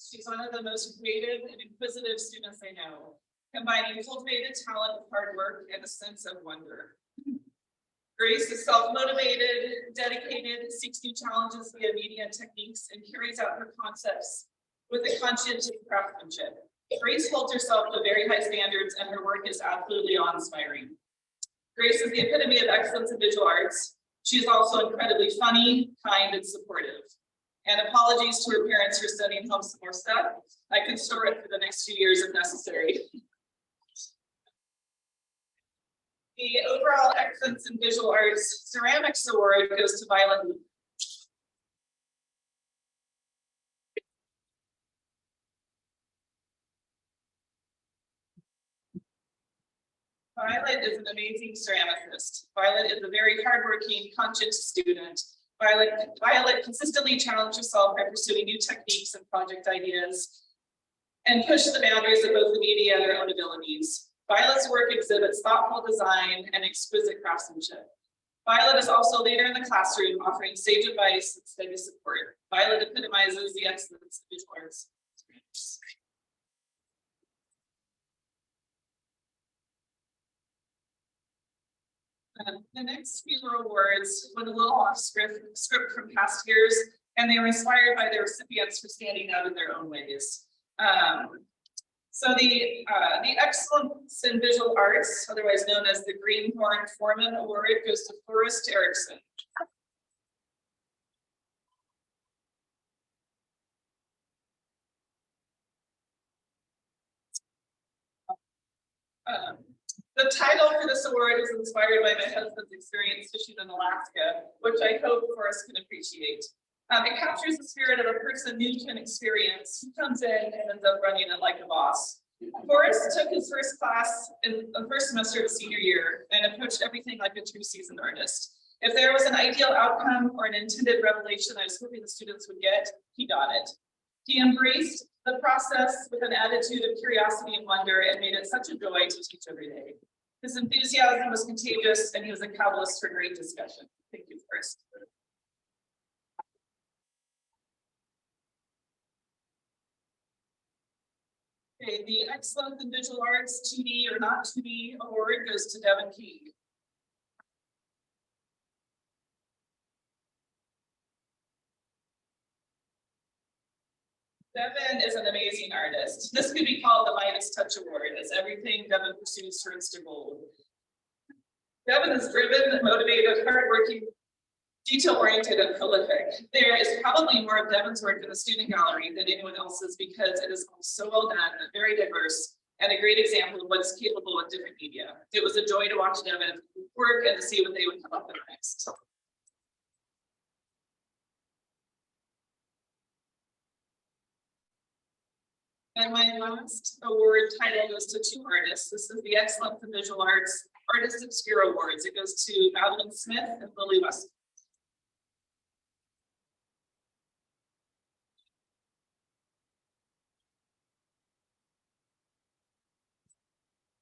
She's one of the most creative and inquisitive students I know, combining cultivated talent with hard work and a sense of wonder. Grace is self-motivated, dedicated, seeks new challenges via media and techniques, and carries out her concepts with a conscientious craftsmanship. Grace holds herself to very high standards, and her work is absolutely awe-inspiring. Grace is the epitome of excellence in visual arts. She is also incredibly funny, kind, and supportive. And apologies to her parents for sending home some more stuff. I can store it for the next few years if necessary. The overall Excellence in Visual Arts Ceramics Award goes to Violet. Violet is an amazing ceramicist. Violet is a very hardworking, conscious student. Violet consistently challenges herself by pursuing new techniques and project ideas and push the boundaries of both the media and her own abilities. Violet's work exhibits thoughtful design and exquisite craftsmanship. Violet is also a leader in the classroom, offering sage advice and steady support. Violet epitomizes the excellence of visual arts. The next few awards went a little off script from past years, and they were inspired by their recipients for standing out in their own ways. So the Excellence in Visual Arts, otherwise known as the Greenhorn Foreman Award, goes to Forrest Erickson. The title for this award is inspired by my husband's experience fishing in Alaska, which I hope Forrest can appreciate. It captures the spirit of a person new to an experience who comes in and ends up running it like a boss. Forrest took his first class in the first semester of senior year and approached everything like a true seasoned artist. If there was an ideal outcome or an intended revelation I was hoping the students would get, he got it. He embraced the process with an attitude of curiosity and wonder and made it such a joy to teach every day. His enthusiasm was contagious and he was a catalyst for great discussion. Thank you, Forrest. Okay, the Excellence in Visual Arts 2D or not 2D award goes to Devin King. Devin is an amazing artist. This could be called the Midas Touch Award, as everything Devin pursues turns to gold. Devin is driven, motivated, hardworking, detail-oriented, and prolific. There is probably more of Devin's work in the student gallery than anyone else's because it is so well done, very diverse, and a great example of what is capable with different media. It was a joy to watch Devin work and to see what they would come up with next. And my last award title goes to two artists. This is the Excellence in Visual Arts Artist Obscure Awards. It goes to Madeline Smith and Lily West.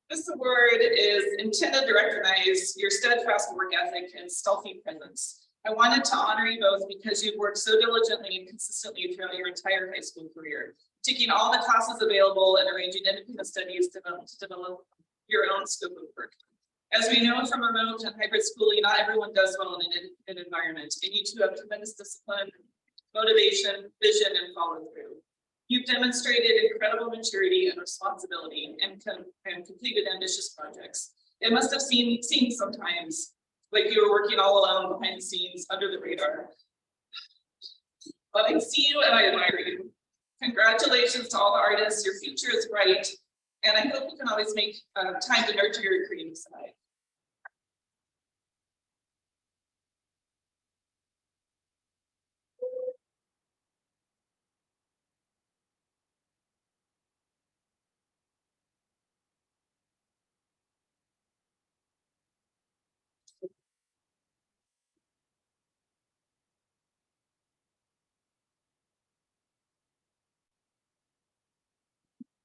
This award is intended to recognize your steadfast work ethic and stealthy presence. I wanted to honor you both because you've worked so diligently and consistently throughout your entire high school career, taking all the classes available and arranging independent studies to develop your own scope of work. As we know from remote and hybrid schooling, not everyone does well in an environment, and you two have tremendous discipline, motivation, vision, and follow through. You've demonstrated incredible maturity and responsibility and completed ambitious projects. It must have seemed sometimes like you were working all alone behind the scenes under the radar. But I see you and I admire you. Congratulations to all the artists. Your future is bright. And I hope you can always make time to nurture your creative side.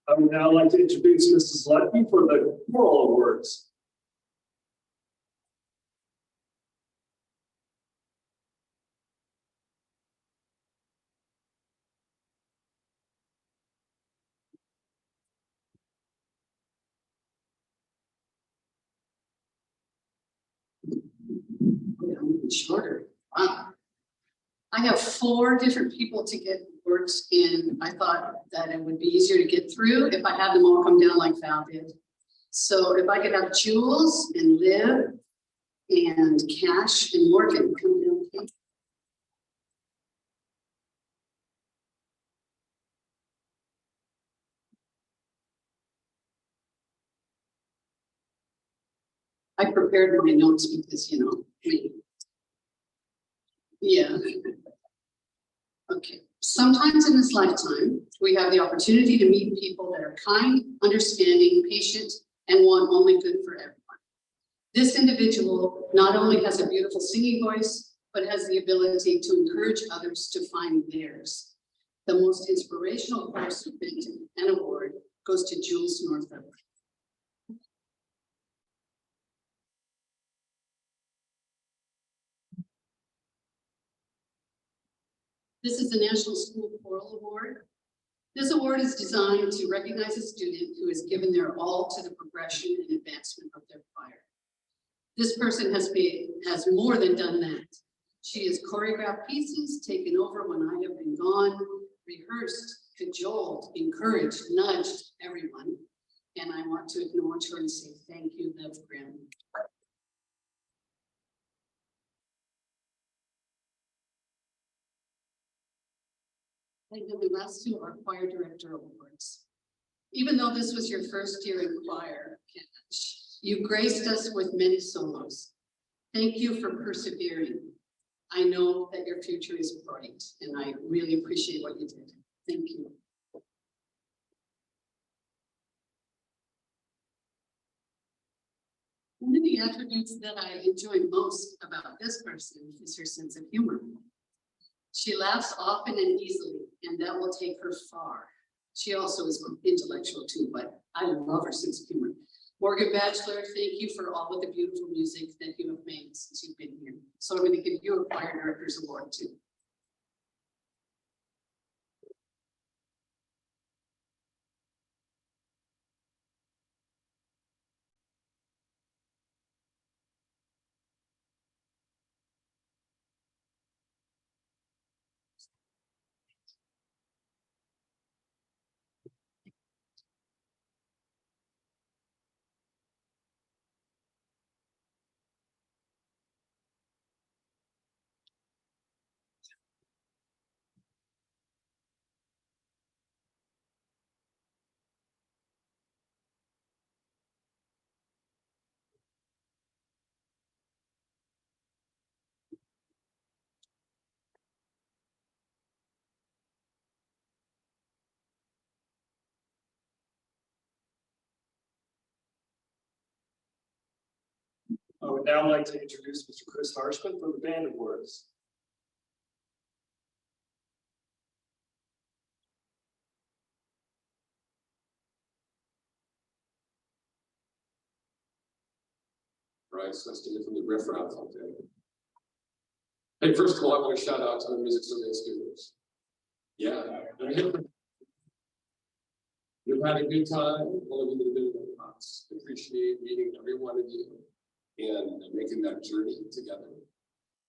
I would now like to introduce Mrs. Leckie for the Moral Awards. even shorter. Wow. I have 4 different people to get words in. I thought that it would be easier to get through if I had them all come down like Val did. So if I could have Jules and Liv and Cash and Morgan come down, please. I prepared my notes because, you know, me. Yeah. Okay. Sometimes in this lifetime, we have the opportunity to meet people that are kind, understanding, patient, and want only good for everyone. This individual not only has a beautiful singing voice, but has the ability to encourage others to find theirs. The most inspirational recipient and award goes to Jules Northup. This is the National School Choral Award. This award is designed to recognize a student who has given their all to the progression and advancement of their choir. This person has more than done that. She has choreographed pieces, taken over when I have been gone, rehearsed, cajoled, encouraged, nudged everyone. And I want to acknowledge her and say thank you, Liv Grimm. And then the last 2 are choir director awards. Even though this was your first year in choir, you graced us with many solos. Thank you for persevering. I know that your future is bright, and I really appreciate what you did. Thank you. One of the attributes that I enjoy most about this person is her sense of humor. She laughs often and easily, and that will take her far. She also is intellectual too, but I love her sense of humor. Morgan Batchelor, thank you for all of the beautiful music that you have made since you've been here. So I'm going to give you a choir director's award too. I would now like to introduce Mr. Chris Harshman for the band awards. Bryce, nice to hear from the riffraff out there. Hey, first of all, I want to shout out to the music survey students. Yeah, we've had a good time. All of you that have been with us. Appreciate meeting every one of you and making that journey together.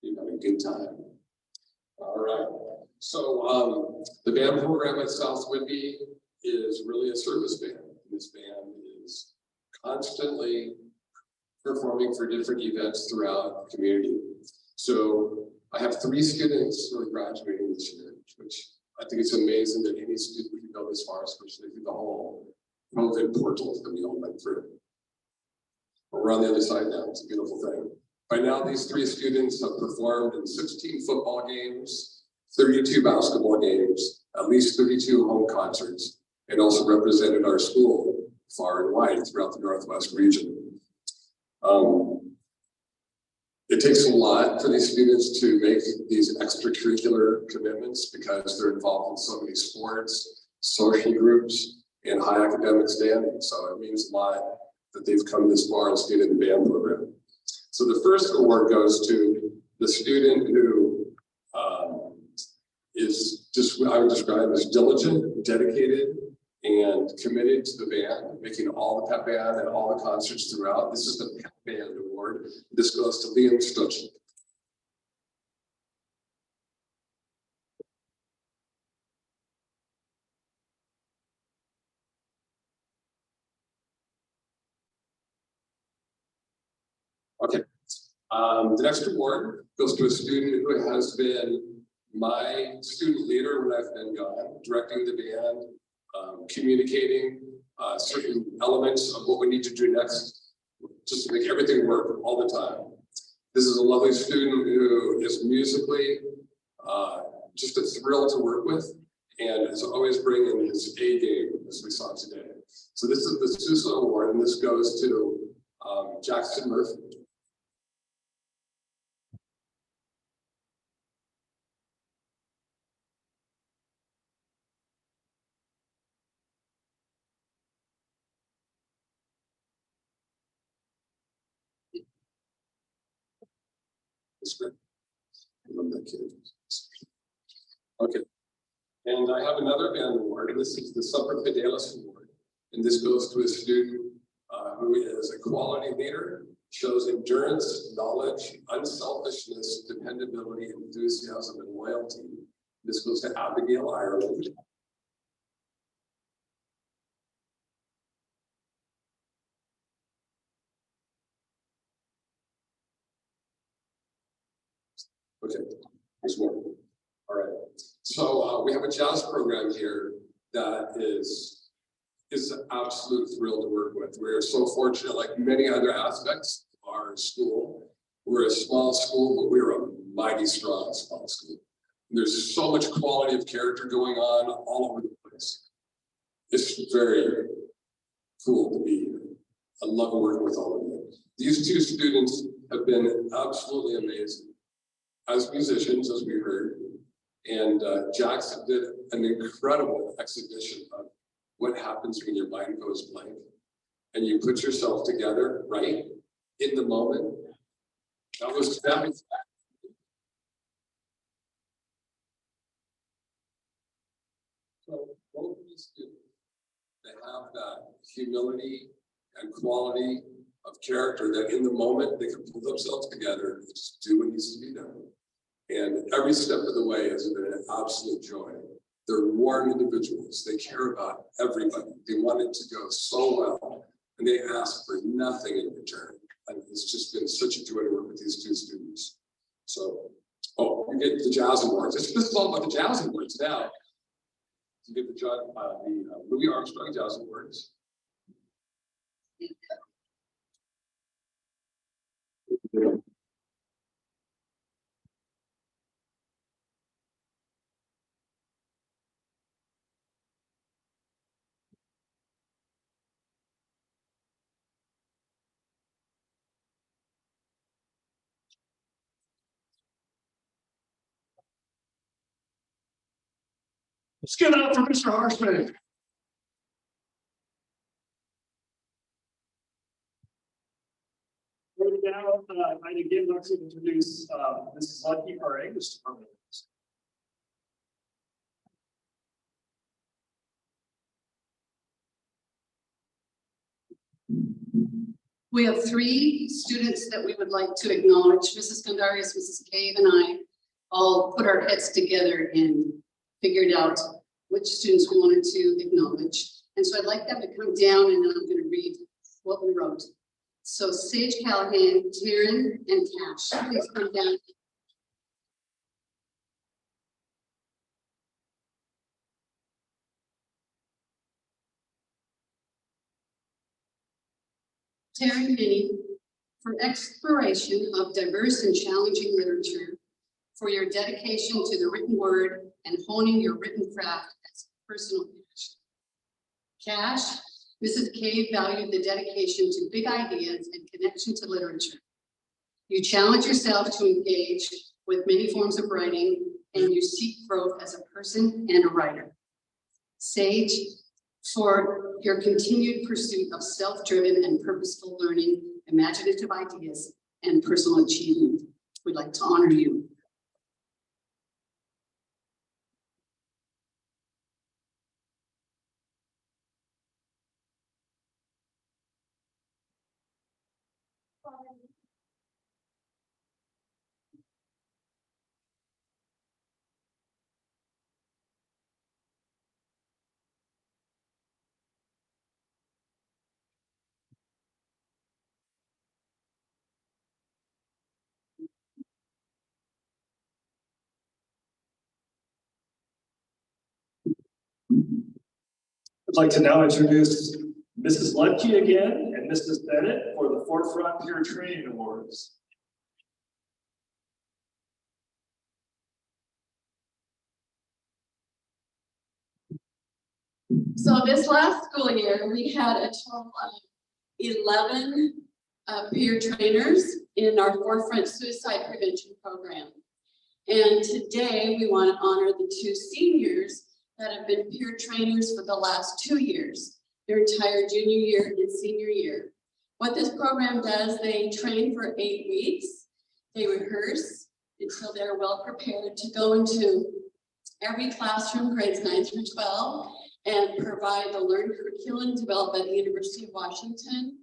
You've had a good time. All right. So the band program at South Whitby is really a service band. This band is constantly performing for different events throughout the community. So I have 3 students who are graduating this year, which I think it's amazing that any student can go this far, especially through the whole COVID portals that we all went through. But we're on the other side now. It's a beautiful thing. By now, these 3 students have performed in 16 football games, 32 basketball games, at least 32 home concerts, and also represented our school far and wide throughout the Northwest region. It takes a lot for these students to make these extracurricular commitments because they're involved in so many sports, social groups, and high academic standing. So it means a lot that they've come this far and stayed in the band program. So the first award goes to the student who is just what I would describe as diligent, dedicated, and committed to the band, making all the pep band and all the concerts throughout. This is the pep band award. This goes to Liam Stuchel. Okay, the next award goes to a student who has been my student leader when I've been gone, directing the band, communicating certain elements of what we need to do next, just to make everything work all the time. This is a lovely student who is musically just a thrill to work with, and is always bringing his A game, as we saw today. So this is the Sousa Award, and this goes to Jackson Murphy. It's great. I love that kid. Okay. And I have another band award, and this is the Summer Fidelis Award. And this goes to a student who is a quality leader, shows endurance, knowledge, unselfishness, dependability, enthusiasm, and loyalty. This goes to Abigail Ireland. Okay, there's more. All right. So we have a jazz program here that is an absolute thrill to work with. We're so fortunate, like many other aspects of our school. We're a small school, but we're a mighty strong small school. There's so much quality of character going on all over the place. It's very cool to be here. I love working with all of you. These two students have been absolutely amazing as musicians, as we heard. And Jackson did an incredible exhibition of what happens when your mind goes blank and you put yourself together, right, in the moment. That was so both of these students, they have that humility and quality of character that in the moment they can pull themselves together and just do what needs to be done. And every step of the way has been an absolute joy. They're warm individuals. They care about everybody. They want it to go so well, and they ask for nothing in return. And it's just been such a joy to work with these two students. So, oh, we get the Jazz Awards. This is all about the Jazz Awards now. You get the Louis Armstrong Jazz Awards. Let's give it up for Mr. Harshman. Right now, I'd again like to introduce Mrs. Lucky Paré, Mr. Permanent. We have three students that we would like to acknowledge. Mrs. Gondarius, Mrs. Cave, and I all put our heads together and figured out which students we wanted to acknowledge. And so I'd like them to come down, and then I'm going to read what we wrote. So Sage Callahan, Taryn, and Cash, please come down. Taryn Minnie, for exploration of diverse and challenging literature, for your dedication to the written word and honing your written craft as a personal passion. Cash, Mrs. Cave valued the dedication to big ideas and connection to literature. You challenge yourself to engage with many forms of writing, and you seek growth as a person and a writer. Sage, for your continued pursuit of self-driven and purposeful learning, imaginative ideas, and personal achievement. We'd like to honor you. I'd like to now introduce Mrs. Lepke again and Mrs. Bennett for the Forefront Peer Training Awards. So this last school year, we had a total of 11 peer trainers in our Forefront Suicide Prevention Program. And today we want to honor the 2 seniors that have been peer trainers for the last 2 years, their entire junior year and senior year. What this program does, they train for 8 weeks. They rehearse until they're well prepared to go into every classroom, grades 9 through 12, and provide the learned curriculum developed by the University of Washington.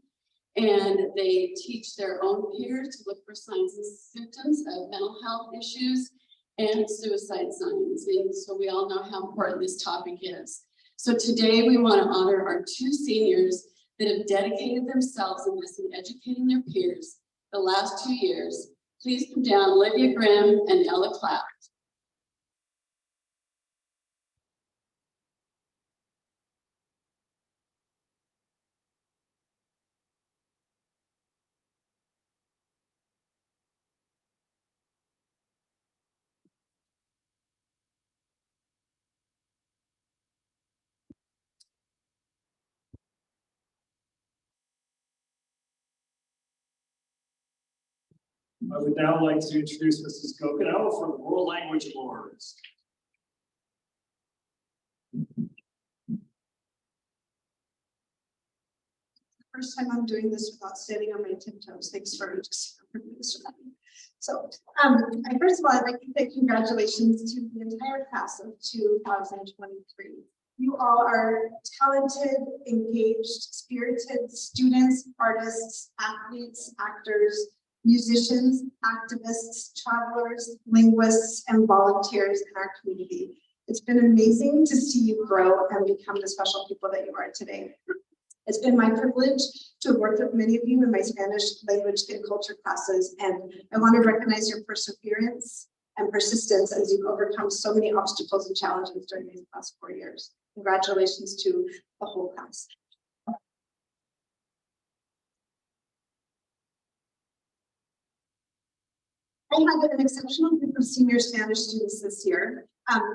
And they teach their own peers to look for signs and symptoms of mental health issues and suicide signs. And so we all know how important this topic is. So today we want to honor our 2 seniors that have dedicated themselves in this and educating their peers the last 2 years. Please come down, Olivia Grimm and Ella Clapp. I would now like to introduce Mrs. Gokenau for the World Language Awards. First time I'm doing this without standing on my tiptoes. Thanks for just this. So, first of all, I'd like to say congratulations to the entire class of 2023. You all are talented, engaged, spirited students, artists, athletes, actors, musicians, activists, travelers, linguists, and volunteers in our community. It's been amazing to see you grow and become the special people that you are today. It's been my privilege to have worked with many of you in my Spanish language and culture classes, and I want to recognize your perseverance and persistence as you've overcome so many obstacles and challenges during these past 4 years. Congratulations to the whole class. I had an exceptional group of senior Spanish students this year.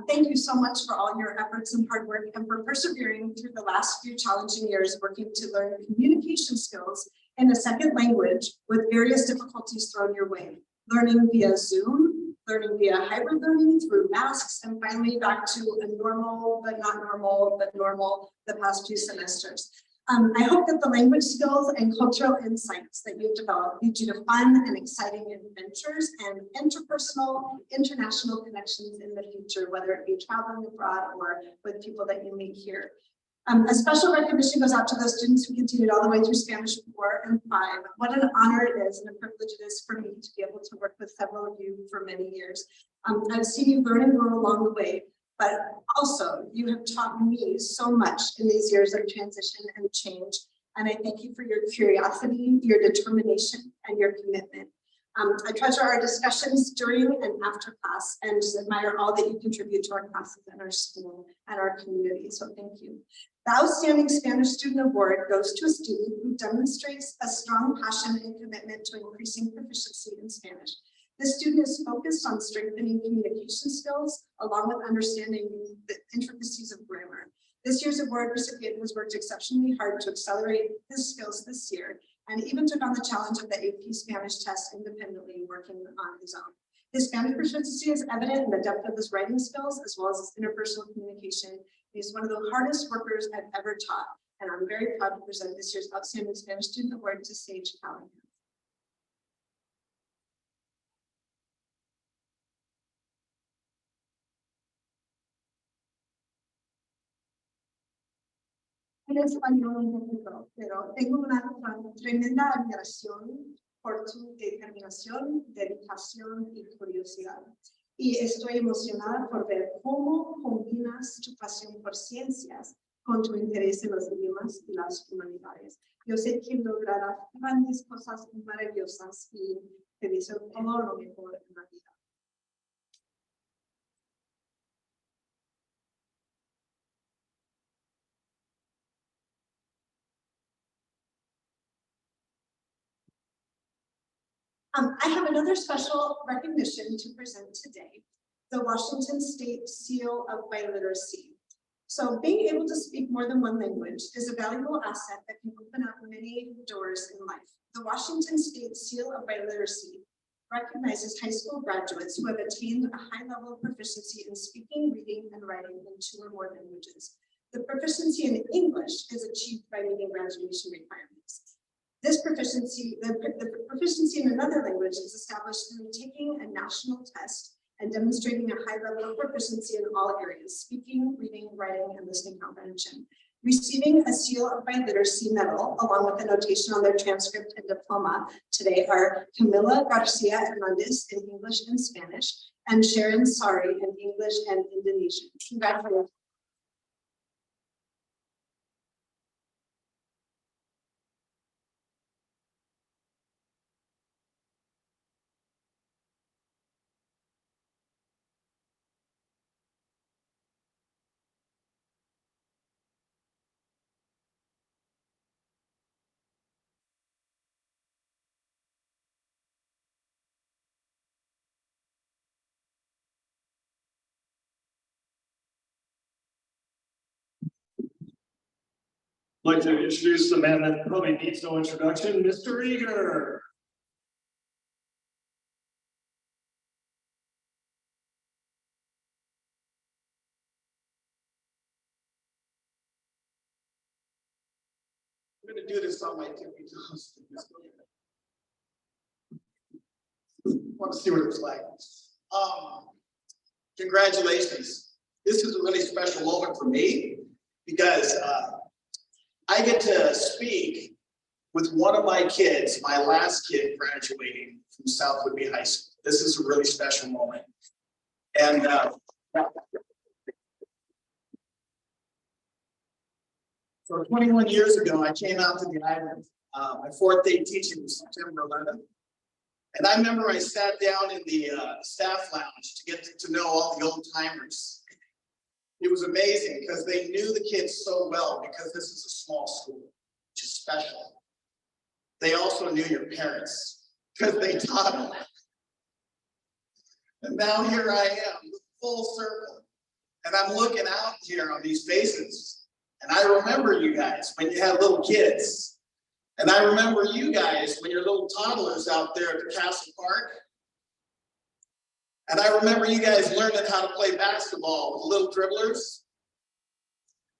Thank you so much for all your efforts and hard work and for persevering through the last few challenging years working to learn communication skills in a second language with various difficulties thrown your way. Learning via Zoom, learning via hybrid learning through masks, and finally back to a normal, but not normal, but normal the past few semesters. I hope that the language skills and cultural insights that you've developed lead you to fun and exciting adventures and interpersonal, international connections in the future, whether it be traveling abroad or with people that you meet here. A special recognition goes out to those students who continued all the way through Spanish 4 and 5. What an honor it is and a privilege it is for me to be able to work with several of you for many years. I've seen you learn and grow along the way, but also you have taught me so much in these years of transition and change. And I thank you for your curiosity, your determination, and your commitment. I treasure our discussions during and after class and just admire all that you contribute to our classes and our school and our community, so thank you. The Outstanding Spanish Student Award goes to a student who demonstrates a strong passion and commitment to increasing proficiency in Spanish. This student is focused on strengthening communication skills along with understanding the intricacies of grammar. This year's award recipient has worked exceptionally hard to accelerate his skills this year and even took on the challenge of the AP Spanish test independently, working on his own. His Spanish proficiency is evident in the depth of his writing skills as well as his interpersonal communication. He's one of the hardest workers I've ever taught, and I'm very proud to present this year's Outstanding Spanish Student Award to Sage Callahan. En español un poquito, pero tengo una tremenda admiración por tu determinación, dedicación y curiosidad. Y estoy emocionada por ver cómo combinas tu pasión por ciencias con tu interés en los idiomas y las humanidades. Yo sé que lograrás grandes cosas maravillosas y te deseo todo lo mejor en la vida. I have another special recognition to present today, the Washington State Seal of Biliteracy. So being able to speak more than one language is a valuable asset that can open up many doors in life. The Washington State Seal of Biliteracy recognizes high school graduates who have attained a high level of proficiency in speaking, reading, and writing in 2 or more languages. The proficiency in English is achieved by meeting graduation requirements. This proficiency, the proficiency in another language is established through taking a national test and demonstrating a high level of proficiency in all areas: speaking, reading, writing, and listening comprehension. Receiving a Seal of Biliteracy medal, along with a notation on their transcript and diploma today, are Camila Garcia Hernandez in English and Spanish, and Sharon Sari in English and Indonesian. Congratulations. I'd like to introduce the man that probably needs no introduction, Mr. Eager. I'm gonna do this on my tippy toes. Want to see what it's like. Congratulations. This is a really special moment for me because I get to speak with one of my kids, my last kid graduating from South Whitby High School. This is a really special moment. And so 21 years ago, I came out to the island. My 4th day teaching was September 11th. And I remember I sat down in the staff lounge to get to know all the old timers. It was amazing because they knew the kids so well because this is a small school, which is special. They also knew your parents because they taught them. And now here I am, full circle. And I'm looking out here on these faces. And I remember you guys when you had little kids. And I remember you guys when you're little toddlers out there at the Castle Park. And I remember you guys learning how to play basketball with little dribblers.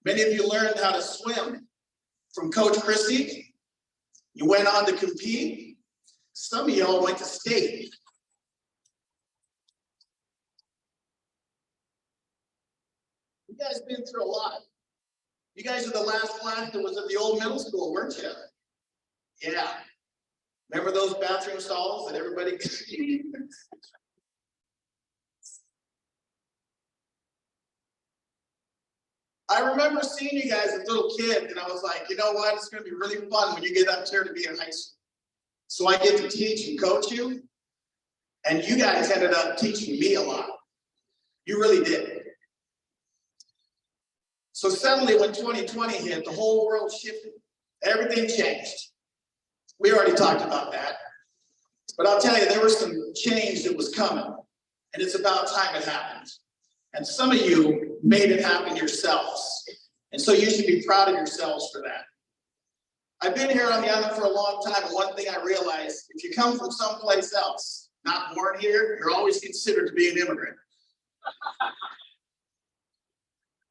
Many of you learned how to swim from Coach Christie. You went on to compete. Some of y'all went to state. You guys been through a lot. You guys are the last class that was at the old middle school, weren't you? Yeah. Remember those bathroom stalls that everybody I remember seeing you guys as little kids, and I was like, you know what? It's going to be really fun when you get up here to be in high school. So I get to teach and coach you, and you guys ended up teaching me a lot. You really did. So suddenly when 2020 hit, the whole world shifted. Everything changed. We already talked about that. But I'll tell you, there was some change that was coming, and it's about time it happened. And some of you made it happen yourselves. And so you should be proud of yourselves for that. I've been here on the island for a long time, and one thing I realized, if you come from someplace else, not born here, you're always considered to be an immigrant.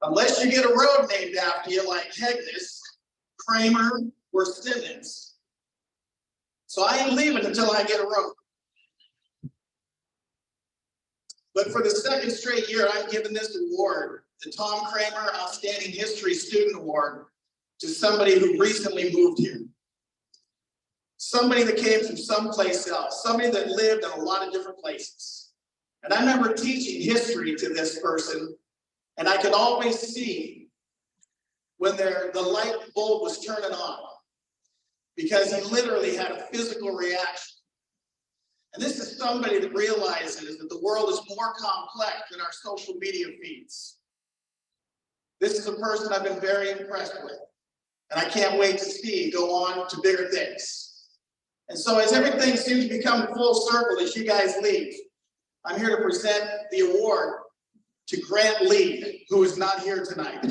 Unless you get a road named after you like Hegnes, Kramer, or Simmons. So I ain't leaving until I get a road. But for the second straight year, I'm giving this award, the Tom Kramer Outstanding History Student Award, to somebody who recently moved here. Somebody that came from someplace else, somebody that lived in a lot of different places. And I remember teaching history to this person, and I could always see when the light bulb was turning on, because he literally had a physical reaction. And this is somebody that realizes that the world is more complex than our social media feeds. This is a person I've been very impressed with, and I can't wait to see go on to bigger things. And so as everything seems to become full circle as you guys leave, I'm here to present the award to Grant Lee, who is not here tonight.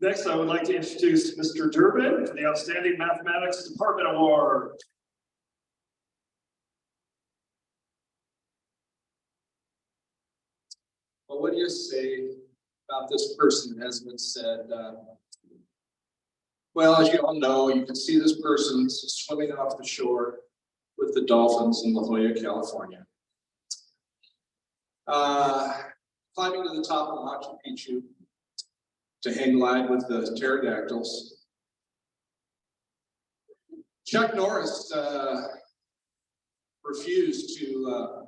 Next, I would like to introduce Mr. Durbin for the Outstanding Mathematics Department Award. Well, what do you say about this person has been said? Well, as you all know, you can see this person swimming off the shore with the dolphins in La Jolla, California. Climbing to the top of Machu Picchu to hang glide with the pterodactyls. Chuck Norris refused to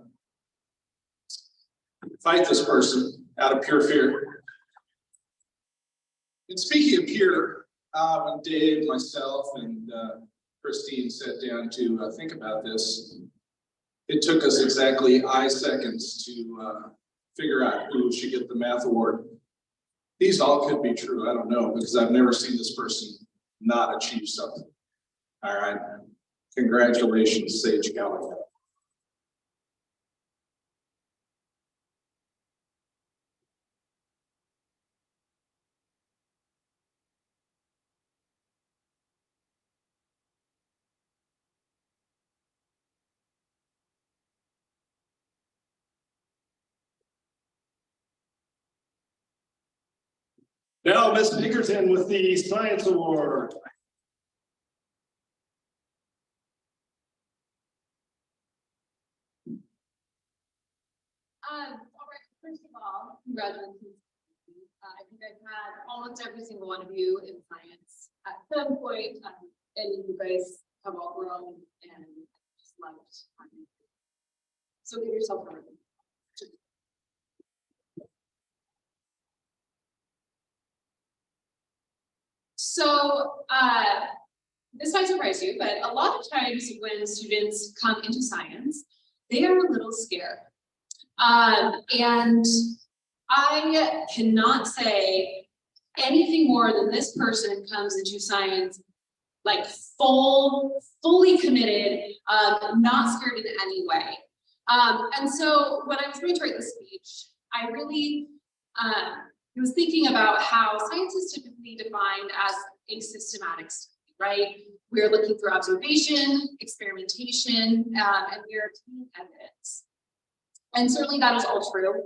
fight this person out of pure fear. And speaking of fear, when Dave, myself, and Christine sat down to think about this, it took us exactly seconds to figure out who should get the math award. These all could be true, I don't know, because I've never seen this person not achieve something. All right, congratulations, Sage Gallagher. Now, Ms. Pinkerton with the Science Award. All right, first of all, congratulations. I think I've had almost every single one of you in science at some point, and you guys have all grown and just loved. So give yourself a round. So this might surprise you, but a lot of times when students come into science, they are a little scared. And I cannot say anything more than this person comes into science like fully committed, not scared in any way. And so when I was going to write this speech, I really was thinking about how science is typically defined as a systematic study, right? We're looking through observation, experimentation, and we're obtaining evidence. And certainly that is all true.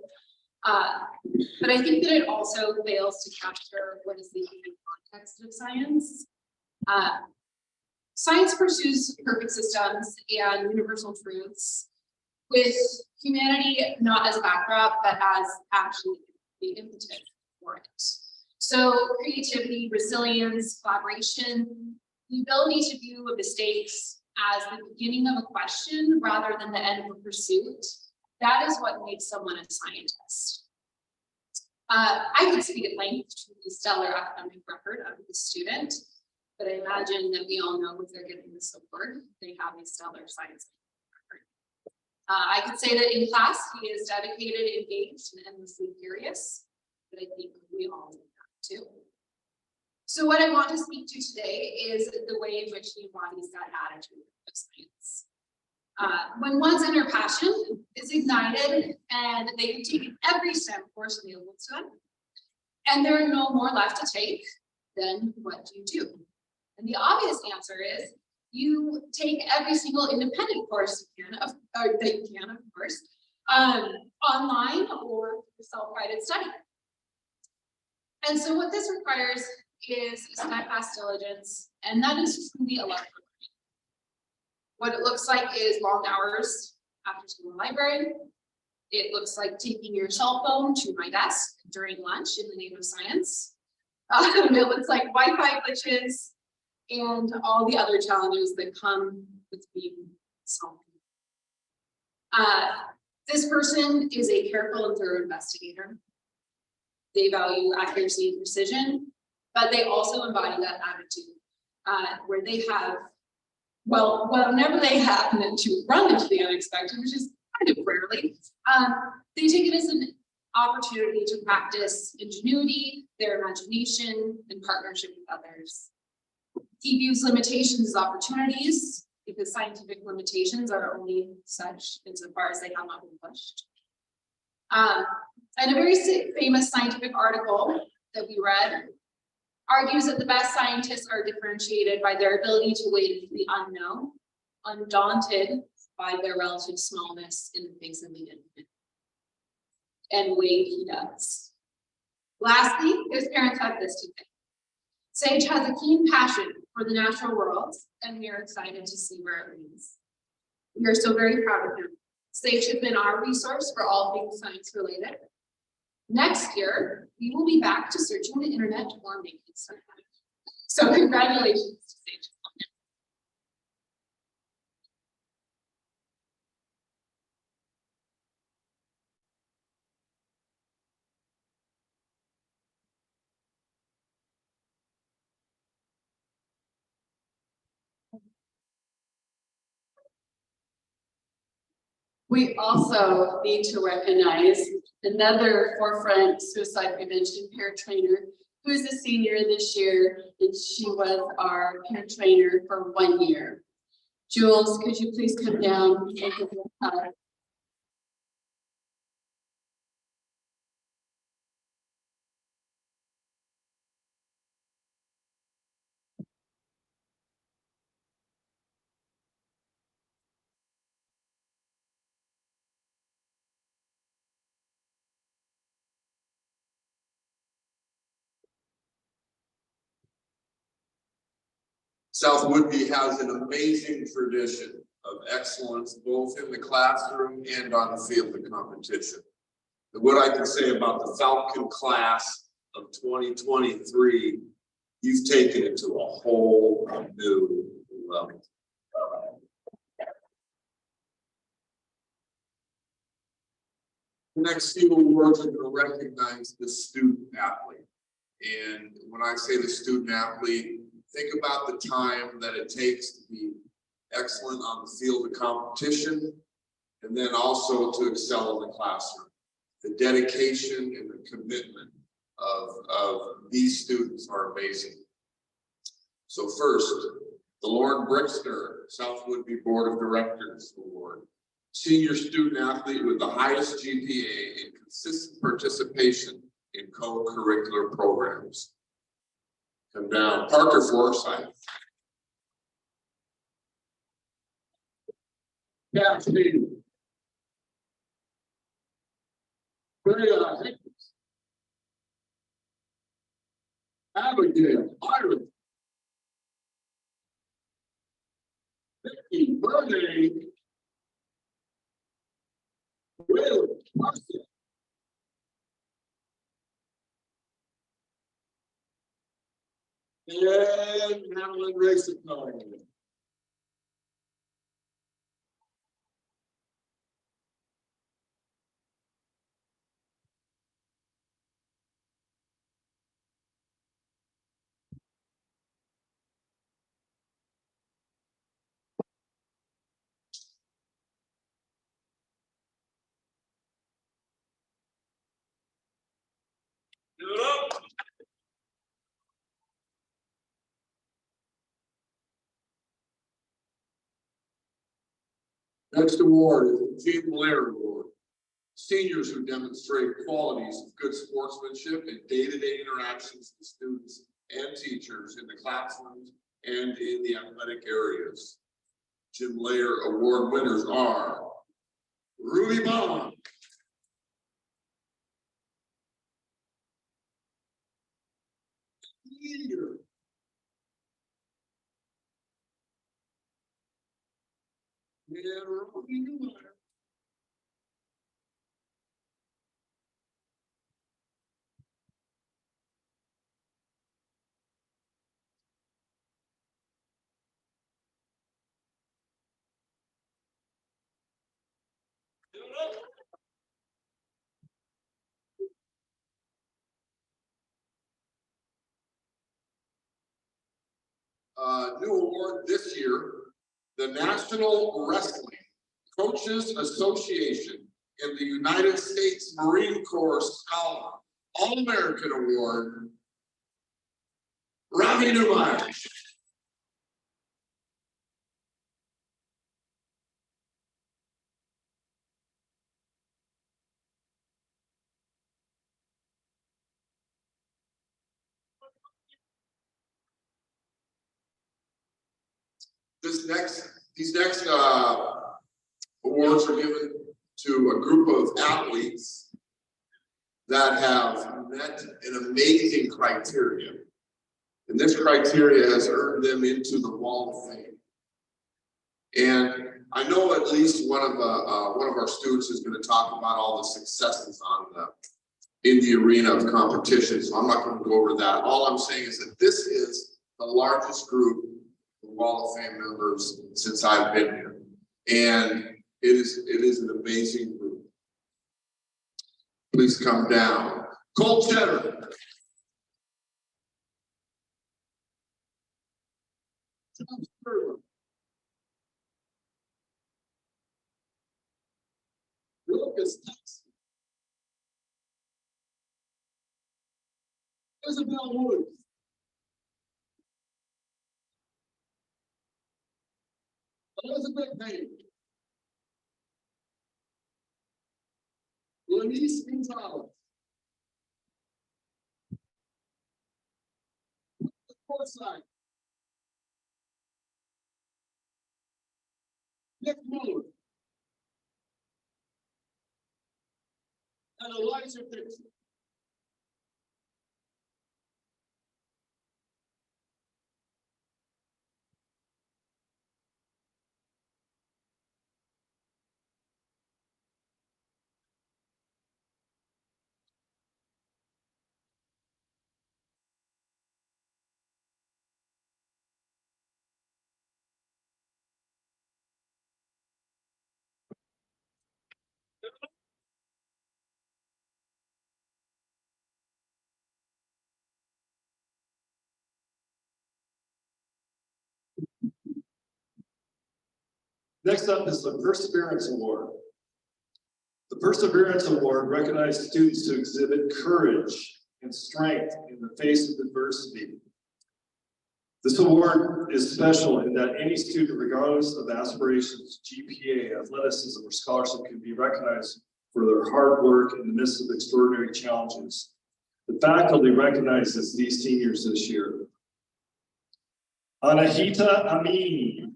But I think that it also fails to capture what is the human context of science. Science pursues perfect systems and universal truths with humanity not as a backdrop, but as actually the impetus for it. So creativity, resilience, collaboration, the ability to view mistakes as the beginning of a question rather than the end of a pursuit, that is what makes someone a scientist. I could speak at length to the stellar academic record of the student, but I imagine that we all know if they're getting this award, they have a stellar science record. I could say that in class, he is dedicated, engaged, and endlessly curious, but I think we all do that too. So what I want to speak to today is the way in which he embodies that attitude of science. When one's inner passion is ignited and they've taken every STEM course available to them, and there are no more left to take, then what do? And the obvious answer is you take every single independent course you can, of course, online or self-guided study. And so what this requires is steadfast diligence, and that is truly a life. What it looks like is long hours after school in the library. It looks like taking your cell phone to my desk during lunch in the name of science. It looks like Wi-Fi glitches and all the other challenges that come with being someone. This person is a careful and thorough investigator. They value accuracy and precision, but they also embody that attitude, where they have, well, whenever they happen to run into the unexpected, which is kind of rarely, they take it as an opportunity to practice ingenuity, their imagination, and partnership with others. He views limitations as opportunities, because scientific limitations are only such insofar as they have not been pushed. And a very famous scientific article that we read argues that the best scientists are differentiated by their ability to wade into the unknown, undaunted by their relative smallness in the face of the infinite. And Wade he does. Lastly, his parents have this to say. Sage has a keen passion for the natural world, and we are excited to see where it leads. We are so very proud of him. Sage has been our resource for all things science related. Next year, we will be back to searching the internet or making some. So congratulations to Sage. We also need to recognize another forefront suicide prevention peer trainer who is a senior this year, and she was our peer trainer for 1 year. Jules, could you please come down and give her a hug? South Woodby has an amazing tradition of excellence, both in the classroom and on the field of competition. And what I can say about the Falcon class of 2023, you've taken it to a whole new level. The next few awards are going to recognize the student athlete. And when I say the student athlete, think about the time that it takes to be excellent on the field of competition, and then also to excel in the classroom. The dedication and the commitment of these students are amazing. So first, the Lauren Brickster South Woodby Board of Directors Award. Senior student athlete with the highest GPA and consistent participation in co-curricular programs. Come down, Parker Forsyth. Kathleen. Abigail Byron. Vicky Burney. Will Marcia. And Madeline Racing. Give it up. Next award is the Jim Blair Award. Seniors who demonstrate qualities of good sportsmanship and day-to-day interactions with students and teachers in the classrooms and in the athletic areas. Jim Blair Award winners are Ruby Bond, and Ruby Newmeyer. new award this year, the National Wrestling Coaches Association in the United States Marine Corps Scholar All-American Award, Ravi Numeyer. These next awards are given to a group of athletes that have met an amazing criteria. And this criteria has earned them into the Wall of Fame. And I know at least one of our students is going to talk about all the successes in the arena of competition. So I'm not going to go over that. All I'm saying is that this is the largest group of Wall of Fame members since I've been here. And it is an amazing group. Please come down. Cole Cheddar. John Sterling. Lucas Texas. Isabel Woods. Elizabeth Payne. Lenise Gonzalez. Forsyth. Nick Miller. And Elijah Dixon. Next up is the Perseverance Award. The Perseverance Award recognizes students who exhibit courage and strength in the face of adversity. This award is special in that any student, regardless of aspirations, GPA, athleticism, or scholarship, can be recognized for their hard work in the midst of extraordinary challenges. The faculty recognizes these seniors this year. Anahita Amin.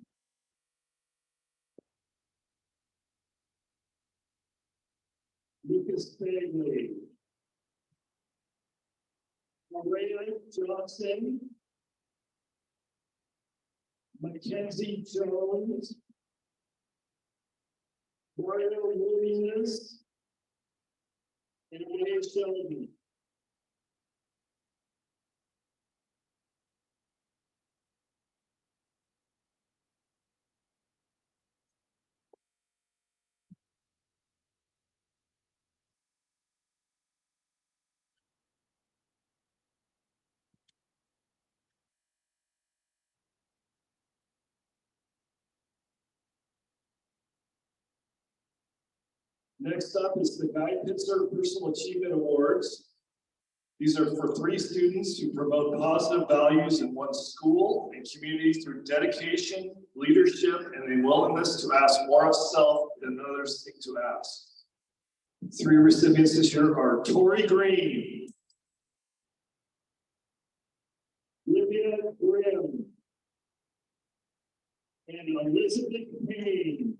Lucas Bagley. Maria Johnson. Mackenzie Jones. Mario Williams. And Wayne Sheldon. Next up is the Guy Pitzer Personal Achievement Awards. These are for 3 students who promote positive values in one's school and community through dedication, leadership, and a willingness to ask more of self than others think to ask. 3 recipients this year are Tori Green, Olivia Grimm, and Elizabeth Payne.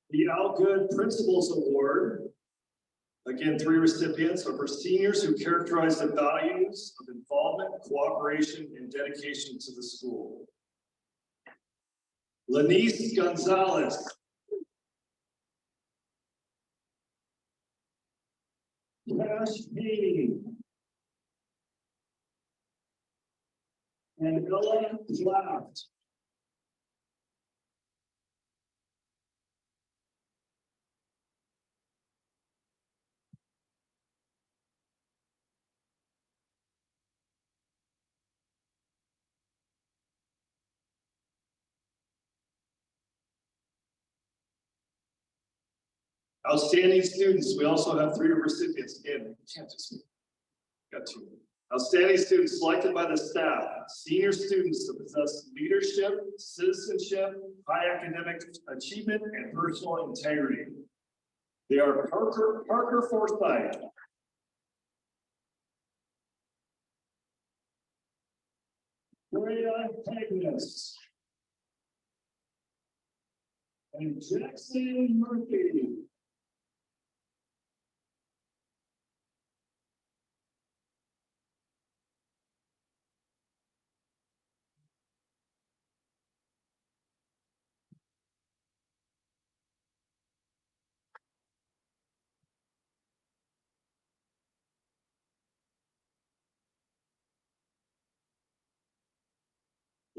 The Al Good Principals Award, again, 3 recipients, are for seniors who characterize the values of involvement, cooperation, and dedication to the school. Lenise Gonzalez. Cash Payne. And Ella Flaft. Outstanding students, we also have 3 recipients. Again, you can't just got 2. Outstanding students selected by the staff, senior students to possess leadership, citizenship, high academic achievement, and personal integrity. They are Parker Forsyth, Freya Agnes, and Jackson Murphy.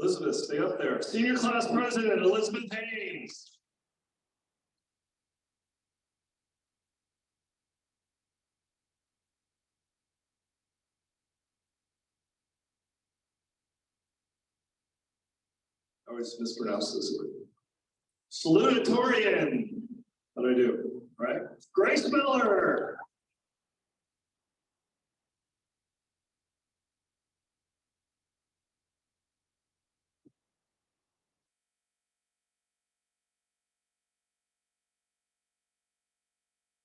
Elizabeth, stay up there. Senior class president, Elizabeth Haynes. I always mispronounce this word. Salutatorian. How do I do? Right? Grace Miller.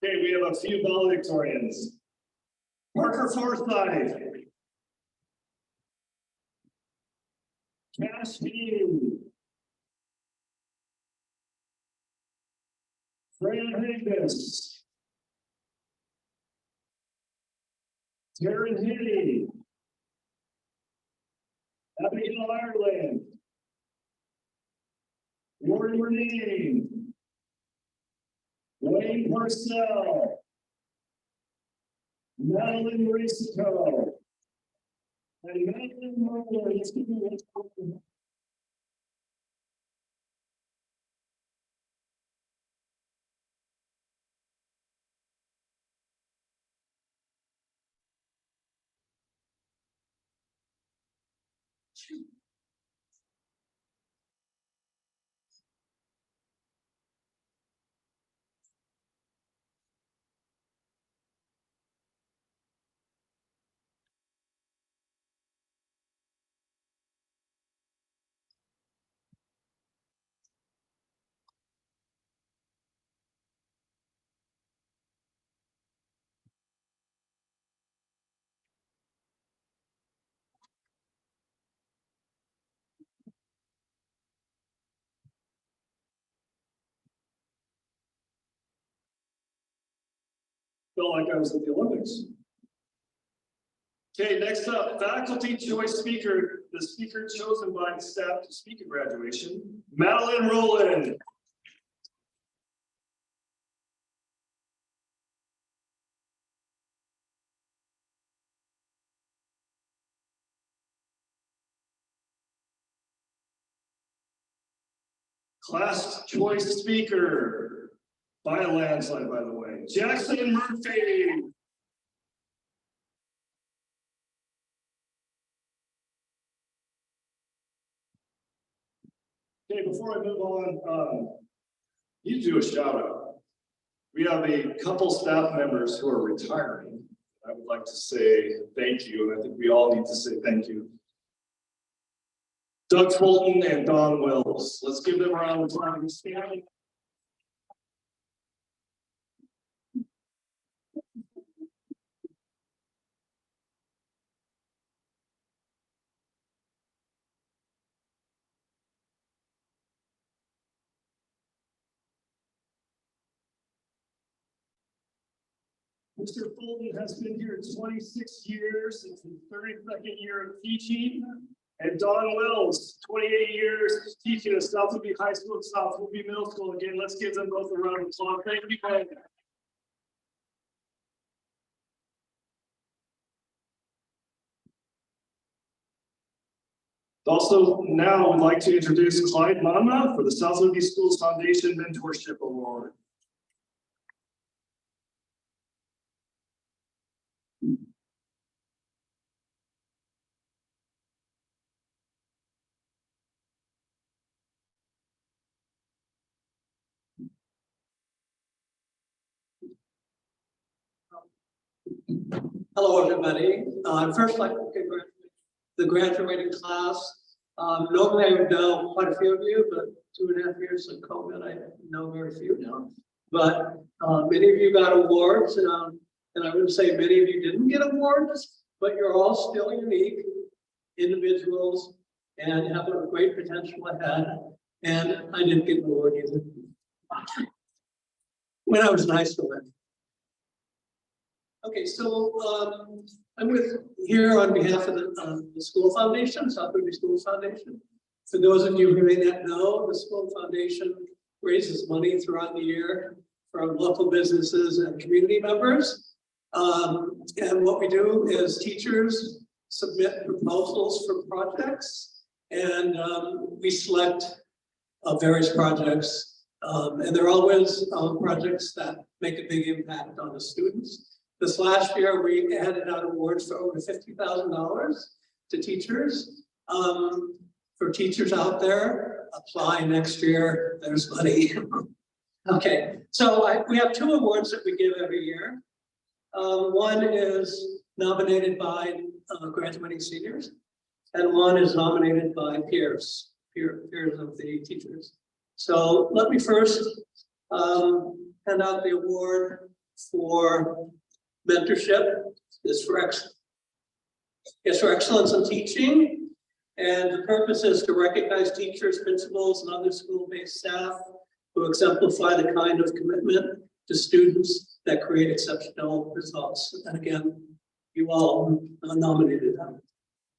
Okay, we have a few valedictorians. Parker Forsyth. Cash Hughes. Freya Hagus. Taryn Hinney. Abigail Ireland. Lori Renee. Wayne Marcel. Madeline Risico. And Madeline Moore. Let's give you a felt like I was at the Olympics. Okay, next up, faculty choice speaker, the speaker chosen by the staff to speak at graduation, Madeline Rowland. Class choice speaker, by a landslide, by the way, Jackson Murphy. Okay, before I move on, you do a shout out. We have a couple staff members who are retiring. I would like to say thank you, and I think we all need to say thank you. Doug Fulton and Don Wells. Let's give them a round of applause. Mr. Fulton has been here 26 years. It's his 32nd year of teaching. And Don Wells, 28 years teaching at South Whitby High School and South Whitby Middle School. Again, let's give them both a round of applause. Thank you, guys. Also, now I'd like to introduce Clyde Monma for the South Liberty Schools Foundation Mentorship Award. Hello, everybody. I'd first like to congratulate the graduating class. Normally I would know quite a few of you, but 2.5 years of COVID, I know very few now. But many of you got awards, and I would say many of you didn't get awards, but you're all still unique individuals and have a great potential ahead. And I didn't get an award either. When I was nice to it. Okay, so I'm here on behalf of the School Foundation, South Liberty School Foundation. For those of you who may not know, the School Foundation raises money throughout the year from local businesses and community members. And what we do is teachers submit proposals for projects, and we select various projects. And they're always projects that make a big impact on the students. This last year, we handed out awards for over $50,000 to teachers. For teachers out there, apply next year, there's money. Okay, so we have 2 awards that we give every year. One is nominated by graduating seniors, and one is nominated by peers of the teachers. So let me first hand out the award for mentorship. Is for excellence in teaching, and the purpose is to recognize teachers, principals, and other school-based staff who exemplify the kind of commitment to students that create exceptional results. And again, you all nominated them.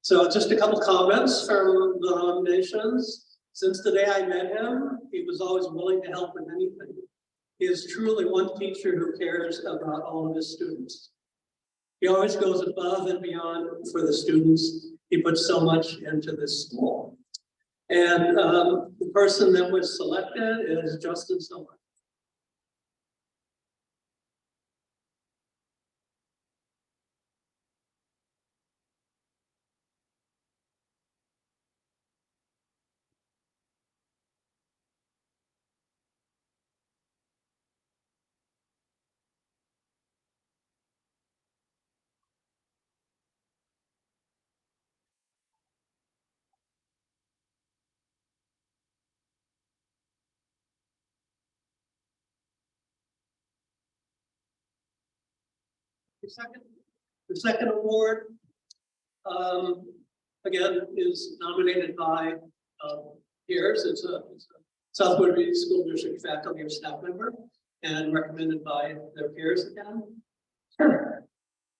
So just a couple comments from the nominations. Since the day I met him, he was always willing to help with anything. He is truly one teacher who cares about all of his students. He always goes above and beyond for the students. He puts so much into this school. And the person that was selected is Justin Sommer. The second award, again, is nominated by peers. It's a South Liberty School District faculty or staff member, and recommended by their peers again.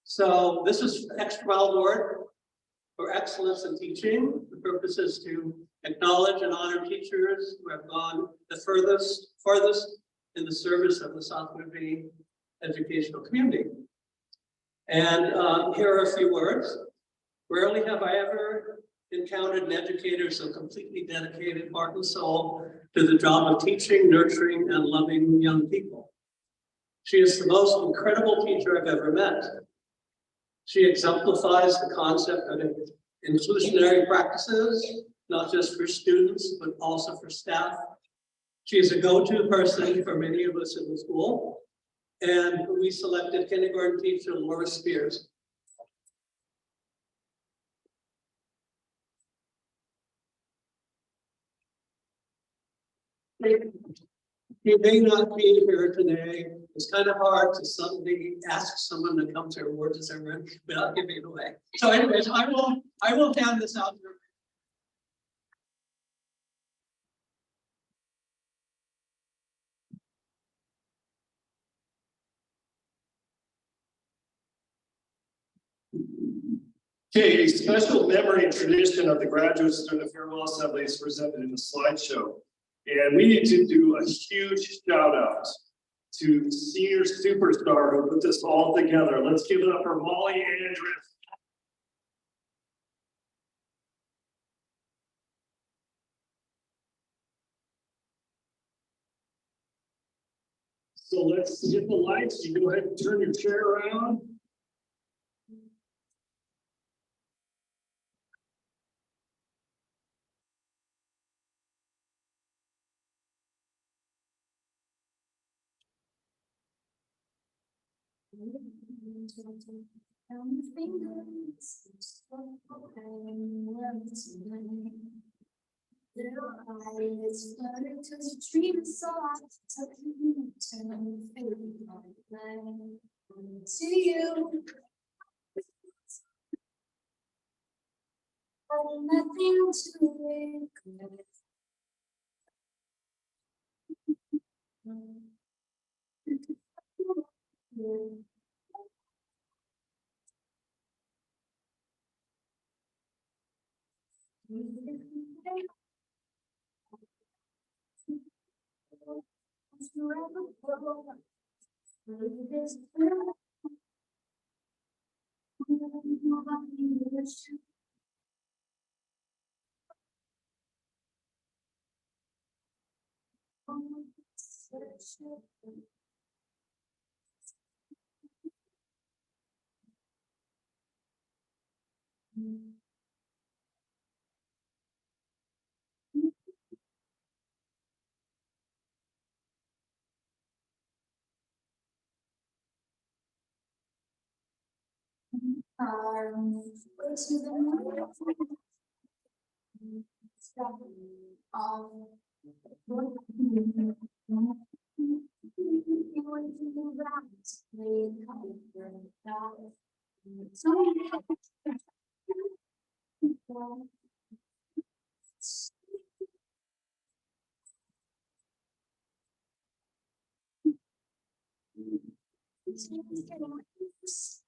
So this is extra award for excellence in teaching. The purpose is to acknowledge and honor teachers who have gone the farthest in the service of the South Liberty educational community. And here are a few words. Rarely have I ever encountered an educator so completely dedicated heart and soul to the job of teaching, nurturing, and loving young people. She is the most incredible teacher I've ever met. She exemplifies the concept of inclusionary practices, not just for students, but also for staff. She is a go-to person for many of us in the school. And we selected kindergarten teacher Laura Spears. You may not be here today. It's kind of hard to suddenly ask someone to come to a award ceremony without giving it away. So anyways, I will hand this out. Okay, a special memory and tradition of the graduates during the farewell assembly is presented in the slideshow. And we need to do a huge shout out to the senior superstar who put this all together. Let's give it up for Molly Andrus. So let's hit the lights. You go ahead and turn your chair around. Little eyes flutter to the dream soft, tucking turn to you. But nothing to regret. Way to the north.